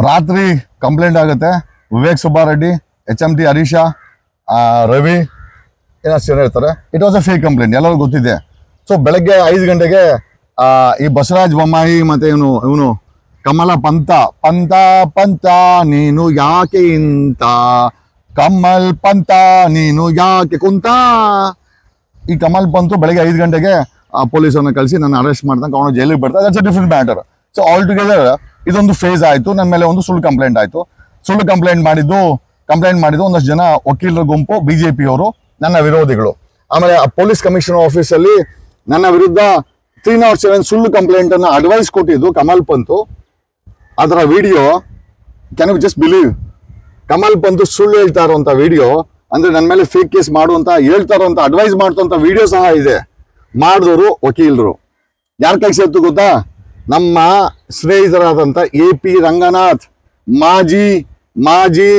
ರಾತ್ರಿ ಕಂಪ್ಲೇಂಟ್ ಆಗುತ್ತೆ. ವಿವೇಕ್ ಸುಬ್ಬಾರೆಡ್ಡಿ, HMT ಹರೀಶ, ರವಿ ಏನಷ್ಟು ಜನ ಇರ್ತಾರೆ. It was a fake complaint, ಎಲ್ಲರಿಗೂ ಗೊತ್ತಿದೆ. ಸೊ ಬೆಳಗ್ಗೆ 5 ಗಂಟೆಗೆ ಈ ಬಸವರಾಜ ಬೊಮ್ಮಾಯಿ ಮತ್ತೆ ಇವನು ಕಮಲ ಪಂತ ನೀನು ಯಾಕೆ ಇಂತ, ಕಮಲ್ ಪಂತ ನೀನು ಯಾಕೆ ಕುಂತ. ಈ ಕಮಲ್ ಪಂತು ಬೆಳಗ್ಗೆ 5 ಗಂಟೆಗೆ ಪೊಲೀಸರನ್ನ ಕಳಿಸಿ ನನ್ನ ಅರೆಸ್ಟ್ ಮಾಡ್ದಂಗೆ ಅವನು ಜೈಲಿಗೆ ಬರ್ತಾರೆ. That's a different matter. So all together ಇದೊಂದು ಫೇಸ್ ಆಯಿತು. ನನ್ನ ಮೇಲೆ ಒಂದು ಸುಳ್ಳು ಕಂಪ್ಲೇಂಟ್ ಆಯಿತು. ಸುಳ್ಳು ಕಂಪ್ಲೇಂಟ್ ಮಾಡಿದ್ದು ಒಂದಷ್ಟು ಜನ ವಕೀಲರ ಗುಂಪು, BJP ಅವರು, ನನ್ನ ವಿರೋಧಿಗಳು. ಆಮೇಲೆ ಆ ಪೊಲೀಸ್ ಕಮಿಷನರ್ ಆಫೀಸಲ್ಲಿ ನನ್ನ ವಿರುದ್ಧ 307 ಸುಳ್ಳು ಕಂಪ್ಲೇಂಟ್ ಅನ್ನು ಅಡ್ವೈಸ್ ಕೊಟ್ಟಿದ್ದು ಕಮಲ್ ಪಂತು. ಅದರ video, can you just believe, Kamal Pant ಸುಳ್ಳು ಹೇಳ್ತಾ ಇರುವಂತ ವಿಡಿಯೋ, ಅಂದ್ರೆ ನನ್ನ ಮೇಲೆ ಫೇಕ್ ಕೇಸ್ ಮಾಡುವಂತ ಹೇಳ್ತಾ ಇರುವಂತ ಅಡ್ವೈಸ್ ಮಾಡ್ತಂತ ವಿಡಿಯೋ ಸಹ ಇದೆ. ಮಾಡಿದವರು ವಕೀಲರು. ಯಾರ ಕೈ ಸೇರ್ತು ಗೊತ್ತಾ? ನಮ್ಮ ಸ್ನೇಹಿತರಾದಂಥ AP ರಂಗನಾಥ್, ಮಾಜಿ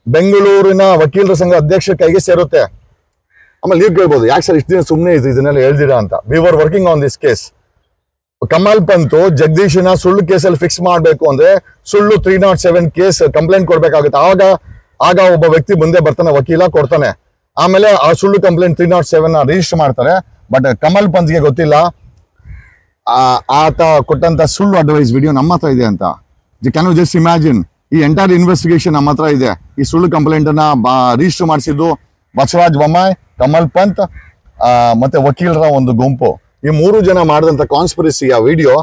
ಬೆಂಗಳೂರಿನ ವಕೀಲರ ಸಂಘ ಅಧ್ಯಕ್ಷ ಕೈಗೆ ಸೇರುತ್ತೆ. ಆಮೇಲೆ ನೀವು ಕೇಳ್ಬೋದು, ಯಾಕೆ ಸರ್ ಇಷ್ಟು ದಿನ ಸುಮ್ಮನೆ ಇದನ್ನೆಲ್ಲ ಹೇಳ್ದಿರಾ ಅಂತ. We were working on this case. Kamal ಪಂತು ಜಗದೀಶನ ಸುಳ್ಳು ಕೇಸಲ್ಲಿ ಫಿಕ್ಸ್ ಮಾಡಬೇಕು ಅಂದ್ರೆ ಸುಳ್ಳು 307 ಕೇಸ್ ಕಂಪ್ಲೇಂಟ್ ಕೊಡ್ಬೇಕಾಗುತ್ತೆ. ಆಗ ಒಬ್ಬ ವ್ಯಕ್ತಿ ಮುಂದೆ ಬರ್ತಾನೆ, ವಕೀಲ ಕೊಡ್ತಾನೆ. ಆಮೇಲೆ ಆ ಸುಳ್ಳು ಕಂಪ್ಲೇಂಟ್ 307 ರಿಜಿಸ್ಟರ್ ಮಾಡ್ತಾರೆ. ಬಟ್ ಕಮಲ್ ಪಂತ್ಗೆ ಗೊತ್ತಿಲ್ಲ ಆತ ಕೊಟ್ಟಂತ ಸುಳ್ಳು ಅಡ್ವೈಸ್ ವಿಡಿಯೋ ನಮ್ಮ ಹತ್ರ ಇದೆ ಅಂತ. ಕ್ಯಾನ್ ಯು ಜಸ್ಟ್ ಇಮ್ಯಾಜಿನ್, ಈ ಎಂಟೈರ್ ಇನ್ವೆಸ್ಟಿಗೇಷನ್ ನಮ್ಮ ಹತ್ರ ಇದೆ. ಈ ಸುಳ್ಳು ಕಂಪ್ಲೇಂಟ್ ಅನ್ನ ರಿಜಿಸ್ಟರ್ ಮಾಡಿಸಿದ್ದು ಬಸವರಾಜ ಬೊಮ್ಮಾಯಿ, ಕಮಲ್ ಪಂತ್ ಮತ್ತೆ ವಕೀಲರ ಒಂದು ಗುಂಪು. ಈ 3 ಜನ ಮಾಡಿದಂತ ಕಾನ್ಸ್ಪಿರಸಿಯ ವಿಡಿಯೋ